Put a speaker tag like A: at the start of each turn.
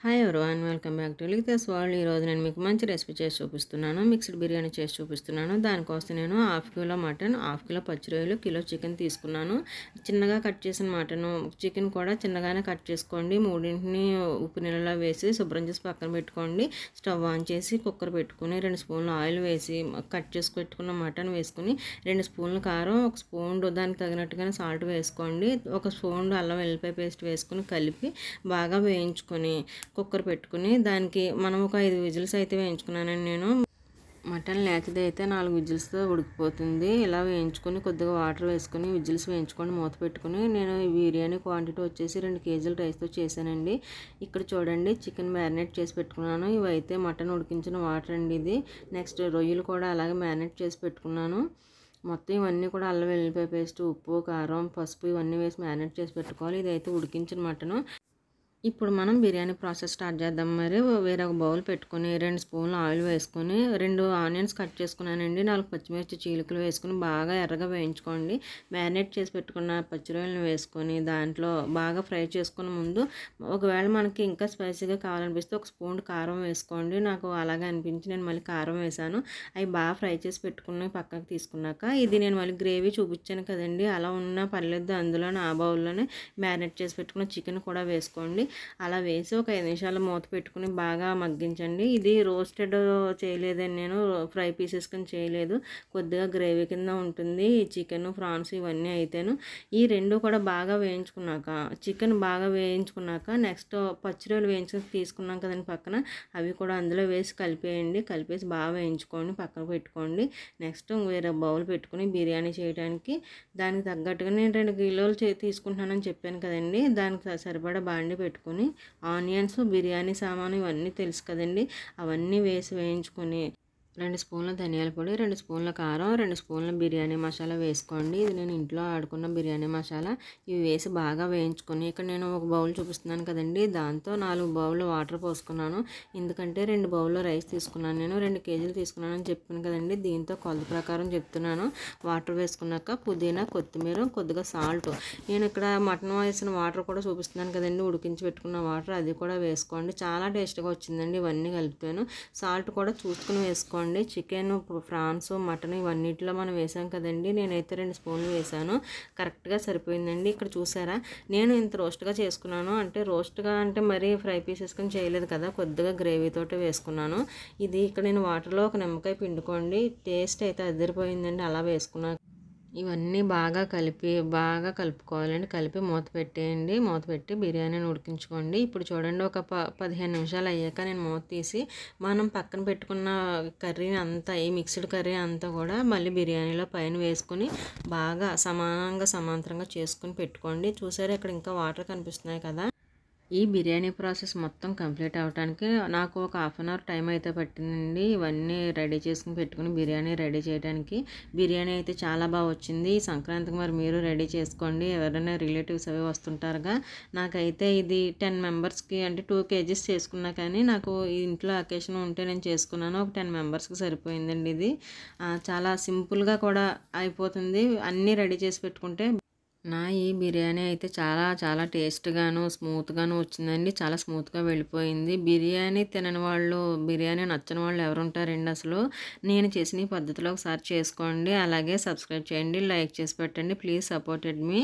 A: Hi everyone, welcome back to లితస్ world. ఈరోజు నేను మీకు మంచి రెసిపీ చేసి చూపిస్తున్నాను. మిక్స్డ్ బిర్యానీ చేసి చూపిస్తున్నాను. దానికోసం నేను half kilo mutton, half kilo పచ్చి రొయ్యలు, కిలో చికెన్ తీసుకున్నాను. చిన్నగా కట్ చేసిన మటను, చికెన్ కూడా చిన్నగానే కట్ చేసుకోండి. మూడింటిని ఉప్పు నీళ్ళలో వేసి శుభ్రం చేసి పక్కన పెట్టుకోండి. స్టవ్ ఆన్ చేసి కుక్కర్ పెట్టుకుని 2 స్పూన్లు ఆయిల్ వేసి కట్ చేసి పెట్టుకున్న మటన్ వేసుకుని 2 స్పూన్లు కారం, 1 స్పూన్ దానికి తగినట్టుగానే సాల్ట్ వేసుకోండి. 1 స్పూన్ అల్లం వెల్లిపాయ పేస్ట్ వేసుకుని కలిపి బాగా వేయించుకొని కుక్కర్ పెట్టుకుని దానికి మనం ఒక 5 విజిల్స్ అయితే వేయించుకున్నానండి. నేను మటన్ లేతది అయితే 4 విజిల్స్తో ఉడికిపోతుంది. ఇలా వేయించుకొని కొద్దిగా వాటర్ వేసుకొని విజిల్స్ వేయించుకొని మూత పెట్టుకుని నేను ఈ బిర్యానీ క్వాంటిటీ వచ్చేసి 2 కేజీల రైస్తో చేశానండి. ఇక్కడ చూడండి, చికెన్ మ్యారినేట్ చేసి పెట్టుకున్నాను. ఇవైతే మటన్ ఉడికించిన వాటర్ అండి. ఇది నెక్స్ట్ రొయ్యలు కూడా అలాగే మ్యారినేట్ చేసి పెట్టుకున్నాను. మొత్తం ఇవన్నీ కూడా అల్లం వెల్లిపాయ పేస్ట్, ఉప్పు, కారం, పసుపు ఇవన్నీ వేసి మ్యారినేట్ చేసి పెట్టుకోవాలి. ఇదైతే ఉడికించిన మటను. ఇప్పుడు మనం బిర్యానీ ప్రాసెస్ స్టార్ట్ చేద్దాం. మరి వేరొక బౌల్ పెట్టుకొని 2 స్పూన్లు ఆయిల్ వేసుకొని 2 ఆనియన్స్ కట్ చేసుకున్నానండి. 4 పచ్చిమిర్చి చీలికలు వేసుకుని బాగా ఎర్రగా వేయించుకోండి. మ్యారినేట్ చేసి పెట్టుకున్న పచ్చిరొయ్యలను వేసుకొని దాంట్లో బాగా ఫ్రై చేసుకున్న ముందు ఒకవేళ మనకి ఇంకా స్పైసీగా కావాలనిపిస్తే 1 స్పూన్ కారం వేసుకోండి. నాకు అలాగే అనిపించి నేను మళ్ళీ కారం వేసాను. అవి బాగా ఫ్రై చేసి పెట్టుకుని పక్కకు తీసుకున్నాక ఇది నేను మళ్ళీ గ్రేవీ చూపించాను కదండి, అలా ఉన్నా పర్లేదు. అందులోనే ఆ బౌల్లోనే మ్యారినేట్ చేసి పెట్టుకున్న చికెన్ కూడా వేసుకోండి. అలా వేసి ఒక 5 నిమిషాలు మూత పెట్టుకుని బాగా మగ్గించండి. ఇది రోస్టెడ్ చేయలేదని నేను ఫ్రై పీసెస్ కింద చేయలేదు, కొద్దిగా గ్రేవీ కింద ఉంటుంది. చికెన్, ప్రాన్స్ ఇవన్నీ అయితేను ఈ 2 కూడా బాగా వేయించుకున్నాక, చికెన్ బాగా వేయించుకున్నాక నెక్స్ట్ పచ్చిరొయ్యలు వేయించుకొని తీసుకున్నాం కదండి పక్కన, అవి కూడా అందులో వేసి కలిపేయండి. కలిపేసి బాగా వేయించుకోండి, పక్కన పెట్టుకోండి. నెక్స్ట్ వేరే బౌల్ పెట్టుకుని బిర్యానీ చేయడానికి దానికి తగ్గట్టుగా నేను 2 కిలోలు తీసుకుంటున్నానని చెప్పాను కదండి, దానికి సరిపడా బాండి పెట్టుకుని ఆనియన్స్, బిర్యానీ సామాను ఇవన్నీ తెలుసు కదండి, అవన్నీ వేసి వేయించుకొని 2 స్పూన్ల ధనియాల పొడి, 2 స్పూన్ల కారం, 2 స్పూన్ల బిర్యానీ మసాలా వేసుకోండి. ఇది నేను ఇంట్లో ఆడుకున్న బిర్యానీ మసాలా. ఇవి వేసి బాగా వేయించుకొని ఇక్కడ నేను ఒక బౌల్ చూపిస్తున్నాను కదండి, దాంతో 4 బౌళ్ళు వాటర్ పోసుకున్నాను. ఎందుకంటే 2 బౌల్లో రైస్ తీసుకున్నాను. నేను 2 కేజీలు తీసుకున్నాను అని చెప్పాను కదండి, దీంతో కొలత ప్రకారం చెప్తున్నాను. వాటర్ వేసుకున్నాక పుదీనా, కొత్తిమీర, కొద్దిగా సాల్ట్, నేను ఇక్కడ మటన్ వేసిన వాటర్ కూడా చూపిస్తున్నాను కదండి, ఉడికించి పెట్టుకున్న వాటర్, అది కూడా వేసుకోండి. చాలా టేస్ట్గా వచ్చిందండి ఇవన్నీ కలిపాను. సాల్ట్ కూడా చూసుకుని వేసుకోండి. చికెన్, ప్రాన్స్, మటన్ ఇవన్నిటిలో మనం వేసాం కదండి, నేనైతే 2 స్పూన్లు వేసాను. కరెక్ట్గా సరిపోయిందండి. ఇక్కడ చూసారా, నేను ఇంత రోస్ట్గా చేసుకున్నాను. అంటే రోస్ట్గా అంటే మరీ ఫ్రై పీసెస్ కింద చేయలేదు కదా, కొద్దిగా గ్రేవీతోటి వేసుకున్నాను. ఇది ఇక్కడ నేను వాటర్లో ఒక నిమ్మకాయ పిండుకోండి. టేస్ట్ అయితే అదిరిపోయిందండి అలా వేసుకున్నాను. ఇవన్నీ బాగా కలుపుకోవాలండి. కలిపి మూత పెట్టేయండి. మూత పెట్టి బిర్యానీని ఉడికించుకోండి. ఇప్పుడు చూడండి, ఒక 15 నిమిషాలు అయ్యాక నేను మూత తీసి మనం పక్కన పెట్టుకున్న కర్రీని అంతా, ఈ మిక్స్డ్ కర్రీ అంతా కూడా మళ్ళీ బిర్యానీలో పైన వేసుకొని బాగా సమాంతరంగా చేసుకుని పెట్టుకోండి. చూసారా, ఇక్కడ ఇంకా వాటర్ కనిపిస్తున్నాయి కదా. ఈ బిర్యానీ ప్రాసెస్ మొత్తం కంప్లీట్ అవ్వడానికి నాకు ఒక 1/2 అవర్ టైం అయితే పట్టిందండి. ఇవన్నీ రెడీ చేసుకుని పెట్టుకుని బిర్యానీ రెడీ చేయడానికి. బిర్యానీ అయితే చాలా బాగా వచ్చింది. ఈ సంక్రాంతికి మరి మీరు రెడీ చేసుకోండి. ఎవరైనా రిలేటివ్స్ అవి వస్తుంటారుగా. నాకైతే ఇది 10 మెంబర్స్కి అంటే 2 కేజీస్ చేసుకున్నా, కానీ నాకు ఇంట్లో అకేషన్ ఉంటే నేను చేసుకున్నాను. ఒక 10 మెంబర్స్కి సరిపోయిందండి. ఇది చాలా సింపుల్గా కూడా అయిపోతుంది. అన్నీ రెడీ చేసి పెట్టుకుంటే ఈ బిర్యానీ అయితే చాలా టేస్ట్గాను, స్మూత్గాను వచ్చిందండి. చాలా స్మూత్గా వెళ్ళిపోయింది. బిర్యానీ తినని వాళ్ళు, బిర్యానీ నచ్చని వాళ్ళు ఎవరు ఉంటారండి అసలు. నేను చేసిన ఈ పద్ధతిలో ఒకసారి చేసుకోండి. అలాగే సబ్స్క్రైబ్ చేయండి, లైక్ చేసి పెట్టండి. Please supported me.